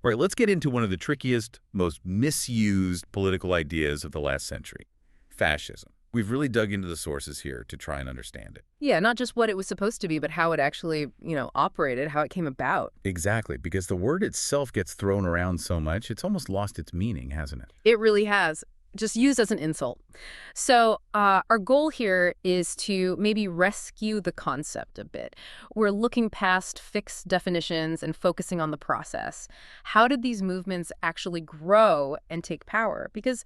All right, let's get into one of the trickiest, most misused political ideas of the last century, fascism. We've really dug into the sources here to try and understand it. Yeah, not just what it was supposed to be, but how it actually, operated, how it came about. Exactly, because the word itself gets thrown around so much, it's almost lost its meaning, hasn't it? It really has. Just used as an insult. So our goal here is to maybe rescue the concept a bit. We're looking past fixed definitions and focusing on the process. How did these movements actually grow and take power? Because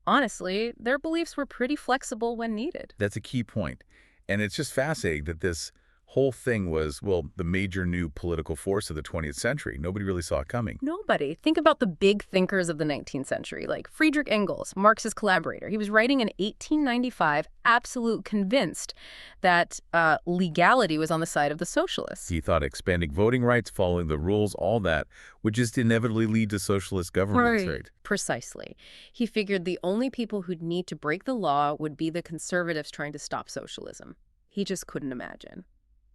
honestly, their beliefs were pretty flexible when needed. That's a key point. And it's just fascinating that this whole thing was, well, the major new political force of the 20th century. Nobody really saw it coming. Nobody. Think about the big thinkers of the 19th century, like Friedrich Engels, Marx's collaborator. He was writing in 1895, absolute convinced that legality was on the side of the socialists. He thought expanding voting rights, following the rules, all that would just inevitably lead to socialist governments, right? Precisely. He figured the only people who'd need to break the law would be the conservatives trying to stop socialism. He just couldn't imagine.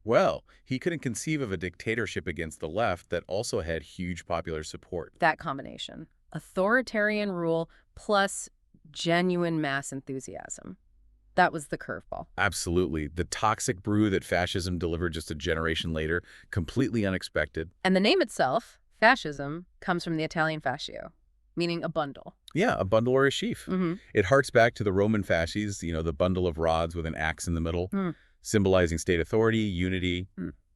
Well, he couldn't conceive of a dictatorship against the left that also had huge popular support. That combination. Authoritarian rule plus genuine mass enthusiasm. That was the curveball. Absolutely. The toxic brew that fascism delivered just a generation later, completely unexpected. And the name itself, fascism, comes from the Italian fascio, meaning a bundle. Yeah, a bundle or a sheaf. It harks back to the Roman fasces, the bundle of rods with an axe in the middle. Symbolizing state authority, unity,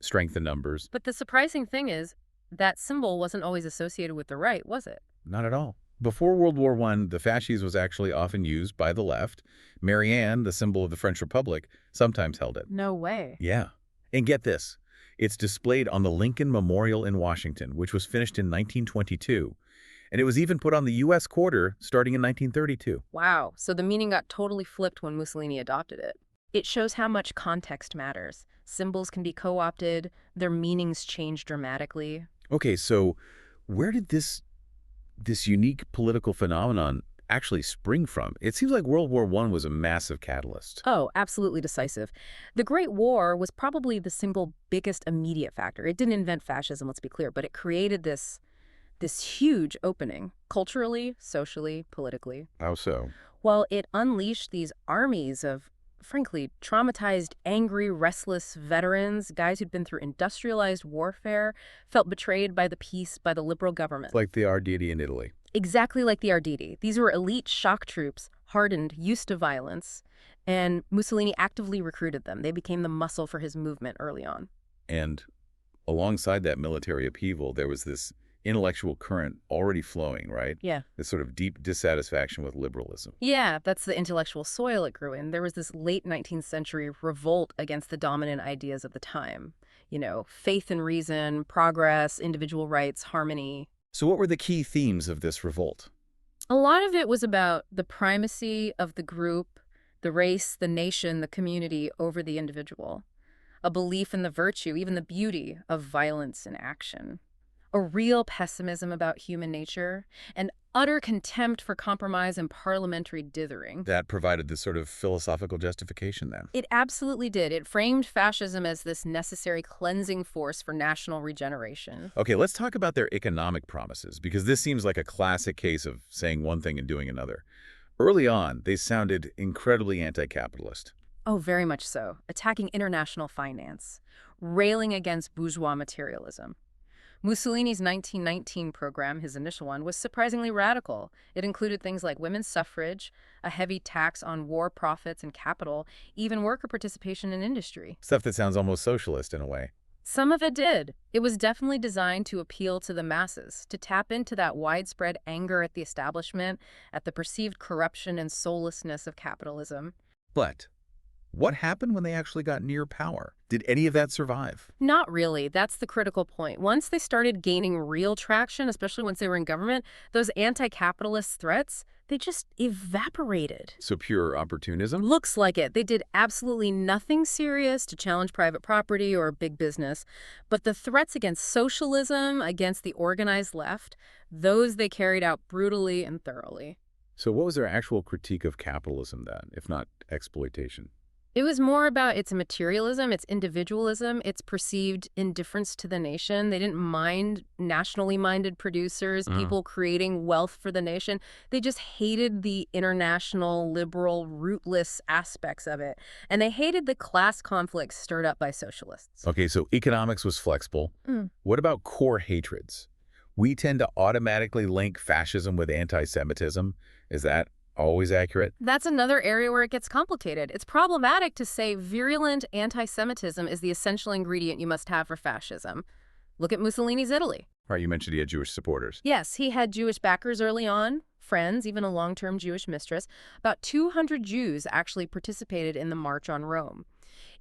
strength in numbers. But the surprising thing is that symbol wasn't always associated with the right, was it? Not at all. Before World War I, the fasces was actually often used by the left. Marianne, the symbol of the French Republic, sometimes held it. No way. Yeah. And get this. It's displayed on the Lincoln Memorial in Washington, which was finished in 1922. And it was even put on the U.S. quarter starting in 1932. Wow. So the meaning got totally flipped when Mussolini adopted it. It shows how much context matters. Symbols can be co-opted, their meanings change dramatically. Okay, so where did this unique political phenomenon actually spring from? It seems like World War I was a massive catalyst. Oh, absolutely decisive. The Great War was probably the single biggest immediate factor. It didn't invent fascism, let's be clear, but it created this huge opening, culturally, socially, politically. How so? Well, it unleashed these armies of frankly, traumatized, angry, restless veterans, guys who'd been through industrialized warfare, felt betrayed by the peace, by the liberal government. Like the Arditi in Italy. Exactly like the Arditi. These were elite shock troops, hardened, used to violence, and Mussolini actively recruited them. They became the muscle for his movement early on. And alongside that military upheaval, there was this intellectual current already flowing, right? Yeah. This sort of deep dissatisfaction with liberalism. Yeah, that's the intellectual soil it grew in. There was this late 19th century revolt against the dominant ideas of the time. Faith in reason, progress, individual rights, harmony. So what were the key themes of this revolt? A lot of it was about the primacy of the group, the race, the nation, the community over the individual. A belief in the virtue, even the beauty of violence and action. A real pessimism about human nature, and utter contempt for compromise and parliamentary dithering. That provided this sort of philosophical justification then. It absolutely did. It framed fascism as this necessary cleansing force for national regeneration. Okay, let's talk about their economic promises, because this seems like a classic case of saying one thing and doing another. Early on, they sounded incredibly anti-capitalist. Oh, very much so. Attacking international finance, railing against bourgeois materialism. Mussolini's 1919 program, his initial one, was surprisingly radical. It included things like women's suffrage, a heavy tax on war profits and capital, even worker participation in industry. Stuff that sounds almost socialist in a way. Some of it did. It was definitely designed to appeal to the masses, to tap into that widespread anger at the establishment, at the perceived corruption and soullessness of capitalism. But what happened when they actually got near power? Did any of that survive? Not really. That's the critical point. Once they started gaining real traction, especially once they were in government, those anti-capitalist threats, they just evaporated. So pure opportunism? Looks like it. They did absolutely nothing serious to challenge private property or big business. But the threats against socialism, against the organized left, those they carried out brutally and thoroughly. So what was their actual critique of capitalism then, if not exploitation? It was more about its materialism, its individualism, its perceived indifference to the nation. They didn't mind nationally minded producers, Mm. people creating wealth for the nation. They just hated the international, liberal, rootless aspects of it. And they hated the class conflicts stirred up by socialists. Okay, so economics was flexible. What about core hatreds? We tend to automatically link fascism with anti-Semitism. Is that always accurate? That's another area where it gets complicated. It's problematic to say virulent anti-Semitism is the essential ingredient you must have for fascism. Look at Mussolini's Italy. Right, you mentioned he had Jewish supporters. Yes, he had Jewish backers early on, friends, even a long-term Jewish mistress. About 200 Jews actually participated in the March on Rome.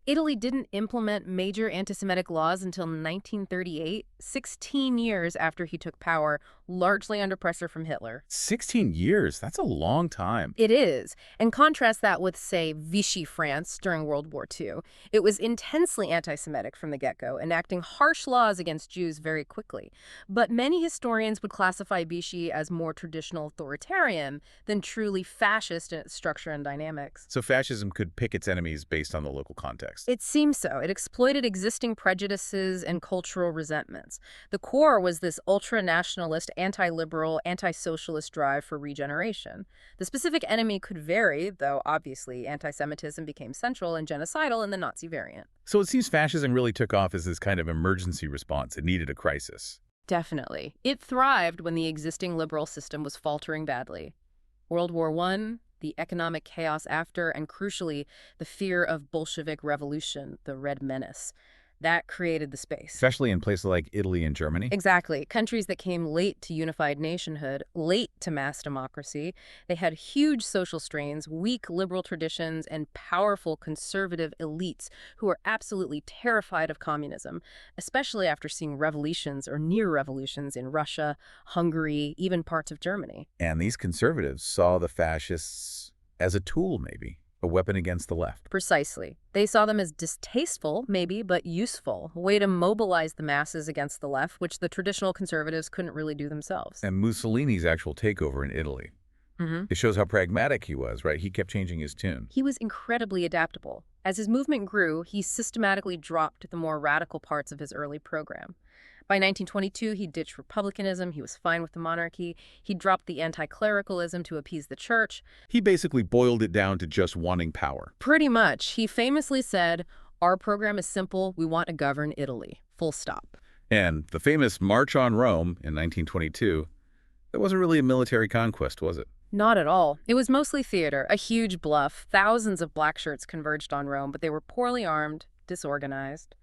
Italy didn't implement major anti-Semitic laws until 1938, 16 years after he took power, largely under pressure from Hitler. 16 years, that's a long time. It is. And contrast that with, say, Vichy France during World War II. It was intensely anti-Semitic from the get-go, enacting harsh laws against Jews very quickly. But many historians would classify Vichy as more traditional authoritarian than truly fascist in its structure and dynamics. So fascism could pick its enemies based on the local context. It seems so. It exploited existing prejudices and cultural resentments. The core was this ultra-nationalist, anti-liberal, anti-socialist drive for regeneration. The specific enemy could vary, though obviously anti-Semitism became central and genocidal in the Nazi variant. So it seems fascism really took off as this kind of emergency response. It needed a crisis. Definitely. It thrived when the existing liberal system was faltering badly. World War I, the economic chaos after, and crucially, the fear of Bolshevik revolution, the Red Menace. That created the space. Especially in places like Italy and Germany. Exactly. Countries that came late to unified nationhood, late to mass democracy. They had huge social strains, weak liberal traditions, and powerful conservative elites who were absolutely terrified of communism, especially after seeing revolutions or near revolutions in Russia, Hungary, even parts of Germany. And these conservatives saw the fascists as a tool, maybe. A weapon against the left. Precisely. They saw them as distasteful, maybe, but useful. A way to mobilize the masses against the left, which the traditional conservatives couldn't really do themselves. And Mussolini's actual takeover in Italy. It shows how pragmatic he was, right? He kept changing his tune. He was incredibly adaptable. As his movement grew, he systematically dropped the more radical parts of his early program. By 1922, he ditched republicanism, he was fine with the monarchy, he dropped the anti-clericalism to appease the church. He basically boiled it down to just wanting power. Pretty much. He famously said, "Our program is simple, we want to govern Italy. Full stop." And the famous March on Rome in 1922, that wasn't really a military conquest, was it? Not at all. It was mostly theater, a huge bluff. Thousands of black shirts converged on Rome, but they were poorly armed, disorganized.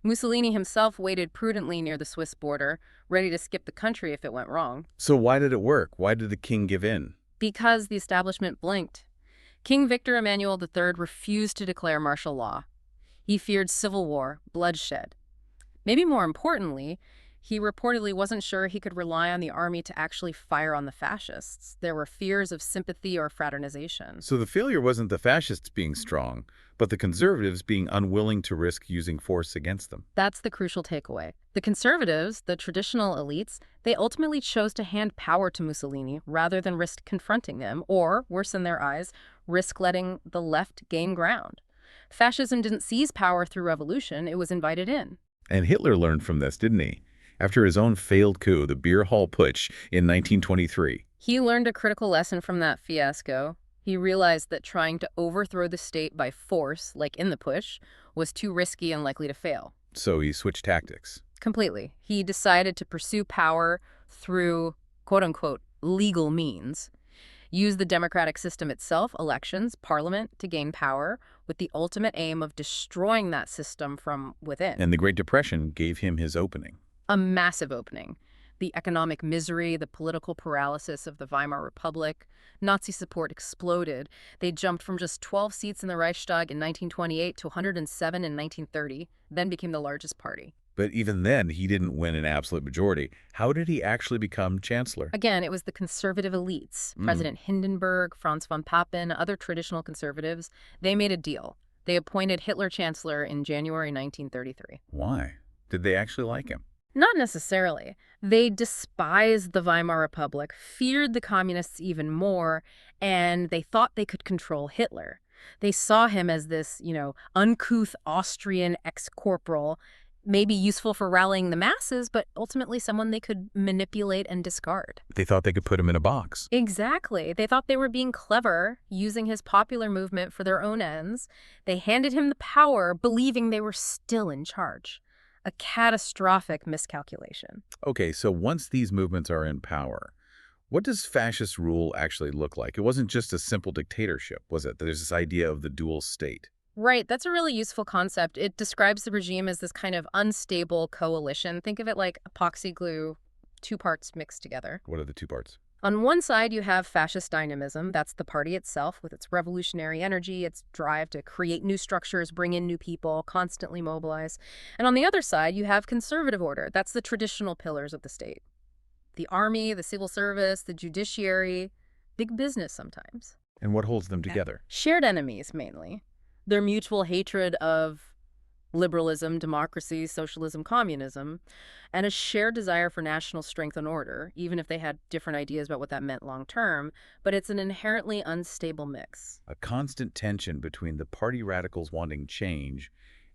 Mussolini himself waited prudently near the Swiss border, ready to skip the country if it went wrong. So why did it work? Why did the king give in? Because the establishment blinked. King Victor Emmanuel III refused to declare martial law. He feared civil war, bloodshed. Maybe more importantly, he reportedly wasn't sure he could rely on the army to actually fire on the fascists. There were fears of sympathy or fraternization. So the failure wasn't the fascists being strong, but the conservatives being unwilling to risk using force against them. That's the crucial takeaway. The conservatives, the traditional elites, they ultimately chose to hand power to Mussolini rather than risk confronting him, or, worse in their eyes, risk letting the left gain ground. Fascism didn't seize power through revolution, it was invited in. And Hitler learned from this, didn't he? After his own failed coup, the Beer Hall Putsch in 1923. He learned a critical lesson from that fiasco. He realized that trying to overthrow the state by force, like in the putsch, was too risky and likely to fail. So he switched tactics. Completely. He decided to pursue power through, quote-unquote, legal means. Use the democratic system itself, elections, parliament, to gain power, with the ultimate aim of destroying that system from within. And the Great Depression gave him his opening. A massive opening. The economic misery, the political paralysis of the Weimar Republic. Nazi support exploded. They jumped from just 12 seats in the Reichstag in 1928 to 107 in 1930, then became the largest party. But even then, he didn't win an absolute majority. How did he actually become chancellor? Again, it was the conservative elites. President Hindenburg, Franz von Papen, other traditional conservatives, they made a deal. They appointed Hitler chancellor in January 1933. Why? Did they actually like him? Not necessarily. They despised the Weimar Republic, feared the communists even more, and they thought they could control Hitler. They saw him as this, uncouth Austrian ex-corporal, maybe useful for rallying the masses, but ultimately someone they could manipulate and discard. They thought they could put him in a box. Exactly. They thought they were being clever, using his popular movement for their own ends. They handed him the power, believing they were still in charge. A catastrophic miscalculation. Okay, so once these movements are in power, what does fascist rule actually look like? It wasn't just a simple dictatorship, was it? There's this idea of the dual state. Right, that's a really useful concept. It describes the regime as this kind of unstable coalition. Think of it like epoxy glue, two parts mixed together. What are the two parts? On one side, you have fascist dynamism. That's the party itself with its revolutionary energy, its drive to create new structures, bring in new people, constantly mobilize. And on the other side, you have conservative order. That's the traditional pillars of the state. The army, the civil service, the judiciary, big business sometimes. And what holds them together? Shared enemies, mainly. Their mutual hatred of liberalism, democracy, socialism, communism, and a shared desire for national strength and order, even if they had different ideas about what that meant long term, but it's an inherently unstable mix. A constant tension between the party radicals wanting change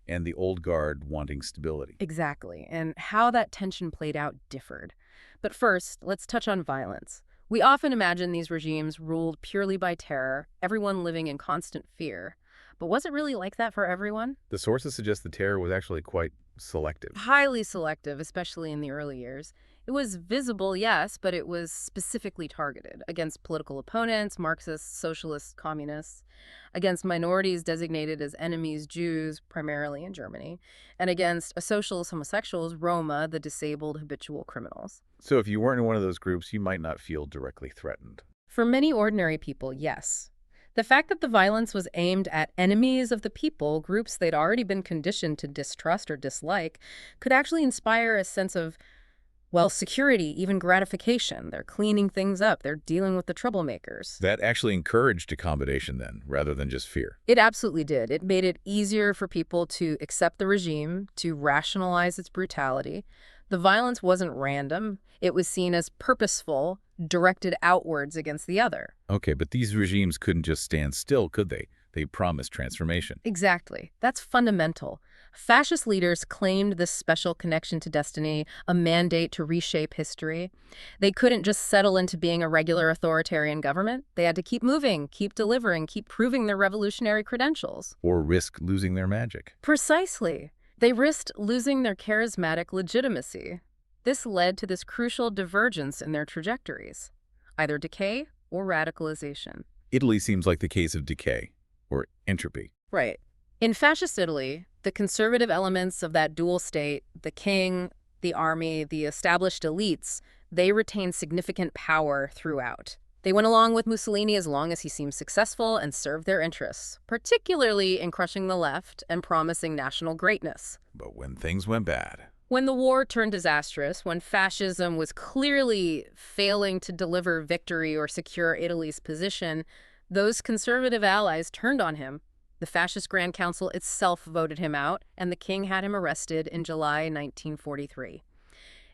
and the old guard wanting stability. Exactly, and how that tension played out differed. But first, let's touch on violence. We often imagine these regimes ruled purely by terror, everyone living in constant fear. But was it really like that for everyone? The sources suggest the terror was actually quite selective. Highly selective, especially in the early years. It was visible, yes, but it was specifically targeted against political opponents, Marxists, socialists, communists, against minorities designated as enemies, Jews, primarily in Germany, and against asocials, homosexuals, Roma, the disabled habitual criminals. So if you weren't in one of those groups, you might not feel directly threatened. For many ordinary people, yes. The fact that the violence was aimed at enemies of the people, groups they'd already been conditioned to distrust or dislike, could actually inspire a sense of, security, even gratification. They're cleaning things up. They're dealing with the troublemakers. That actually encouraged accommodation then, rather than just fear. It absolutely did. It made it easier for people to accept the regime, to rationalize its brutality. The violence wasn't random. It was seen as purposeful, directed outwards against the other. Okay, but these regimes couldn't just stand still, could they? They promised transformation. Exactly. That's fundamental. Fascist leaders claimed this special connection to destiny, a mandate to reshape history. They couldn't just settle into being a regular authoritarian government. They had to keep moving, keep delivering, keep proving their revolutionary credentials. Or risk losing their magic. Precisely. They risked losing their charismatic legitimacy. This led to this crucial divergence in their trajectories, either decay or radicalization. Italy seems like the case of decay, or entropy. Right. In fascist Italy, the conservative elements of that dual state, the king, the army, the established elites, they retained significant power throughout. They went along with Mussolini as long as he seemed successful and served their interests, particularly in crushing the left and promising national greatness. But when things went bad... When the war turned disastrous, when fascism was clearly failing to deliver victory or secure Italy's position, those conservative allies turned on him. The Fascist Grand Council itself voted him out, and the king had him arrested in July 1943.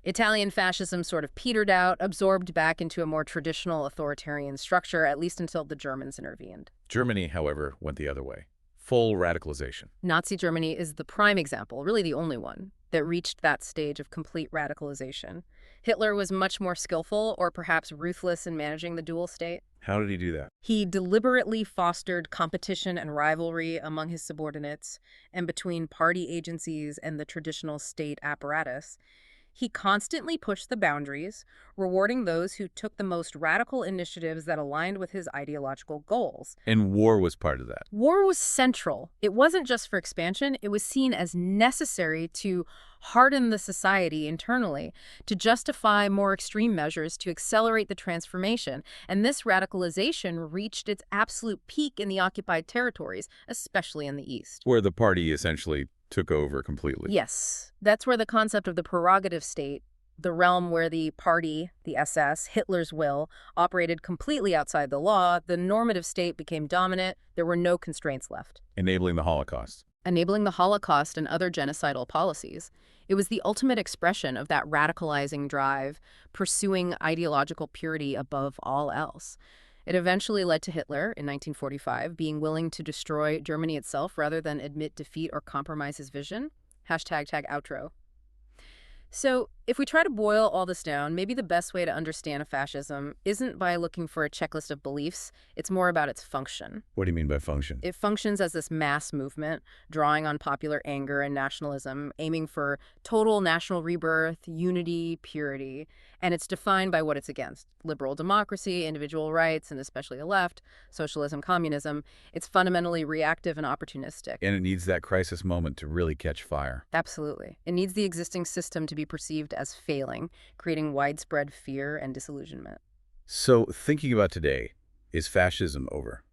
Italian fascism sort of petered out, absorbed back into a more traditional authoritarian structure, at least until the Germans intervened. Germany, however, went the other way. Full radicalization. Nazi Germany is the prime example, really the only one, that reached that stage of complete radicalization. Hitler was much more skillful, or perhaps ruthless, in managing the dual state. How did he do that? He deliberately fostered competition and rivalry among his subordinates and between party agencies and the traditional state apparatus. He constantly pushed the boundaries, rewarding those who took the most radical initiatives that aligned with his ideological goals. And war was part of that. War was central. It wasn't just for expansion. It was seen as necessary to harden the society internally, to justify more extreme measures, to accelerate the transformation. And this radicalization reached its absolute peak in the occupied territories, especially in the East. Where the party essentially took over completely. Yes, that's where the concept of the prerogative state, the realm where the party, the SS, Hitler's will, operated completely outside the law, the normative state became dominant. There were no constraints left. Enabling the Holocaust. Enabling the Holocaust and other genocidal policies. It was the ultimate expression of that radicalizing drive, pursuing ideological purity above all else. It eventually led to Hitler in 1945 being willing to destroy Germany itself rather than admit defeat or compromise his vision. Hashtag outro. So, if we try to boil all this down, maybe the best way to understand fascism isn't by looking for a checklist of beliefs, it's more about its function. What do you mean by function? It functions as this mass movement, drawing on popular anger and nationalism, aiming for total national rebirth, unity, purity, and it's defined by what it's against. Liberal democracy, individual rights, and especially the left, socialism, communism. It's fundamentally reactive and opportunistic. And it needs that crisis moment to really catch fire. Absolutely. It needs the existing system to be perceived as failing, creating widespread fear and disillusionment. So, thinking about today, is fascism over?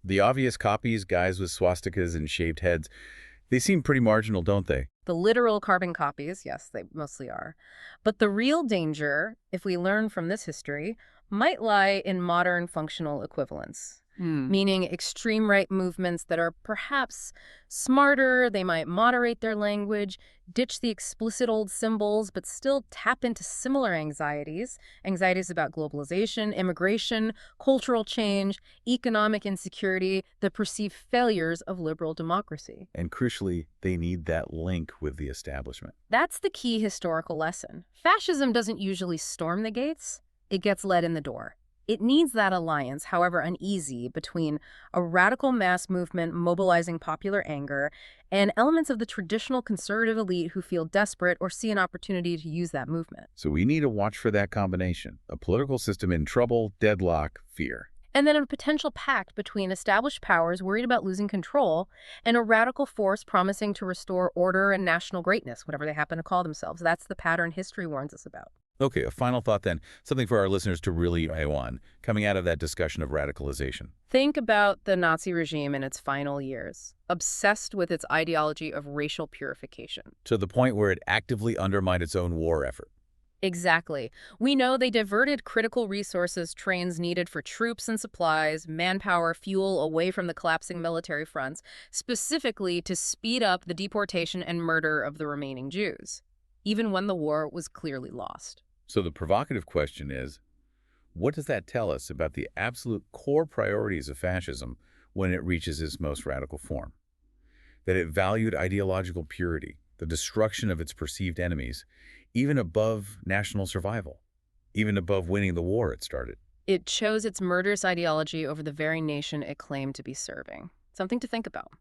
The obvious copies, guys with swastikas and shaved heads, they seem pretty marginal, don't they? The literal carbon copies, yes, they mostly are. But the real danger, if we learn from this history, might lie in modern functional equivalents. Meaning extreme right movements that are perhaps smarter, they might moderate their language, ditch the explicit old symbols, but still tap into similar anxieties about globalization, immigration, cultural change, economic insecurity, the perceived failures of liberal democracy. And crucially, they need that link with the establishment. That's the key historical lesson. Fascism doesn't usually storm the gates, it gets led in the door. It needs that alliance, however uneasy, between a radical mass movement mobilizing popular anger and elements of the traditional conservative elite who feel desperate or see an opportunity to use that movement. So we need to watch for that combination. A political system in trouble, deadlock, fear. And then a potential pact between established powers worried about losing control and a radical force promising to restore order and national greatness, whatever they happen to call themselves. That's the pattern history warns us about. Okay, a final thought then, something for our listeners to really eye on, coming out of that discussion of radicalization. Think about the Nazi regime in its final years, obsessed with its ideology of racial purification. To the point where it actively undermined its own war effort. Exactly. We know they diverted critical resources, trains needed for troops and supplies, manpower, fuel away from the collapsing military fronts, specifically to speed up the deportation and murder of the remaining Jews, even when the war was clearly lost. So the provocative question is, what does that tell us about the absolute core priorities of fascism when it reaches its most radical form? That it valued ideological purity, the destruction of its perceived enemies, even above national survival, even above winning the war it started. It chose its murderous ideology over the very nation it claimed to be serving. Something to think about.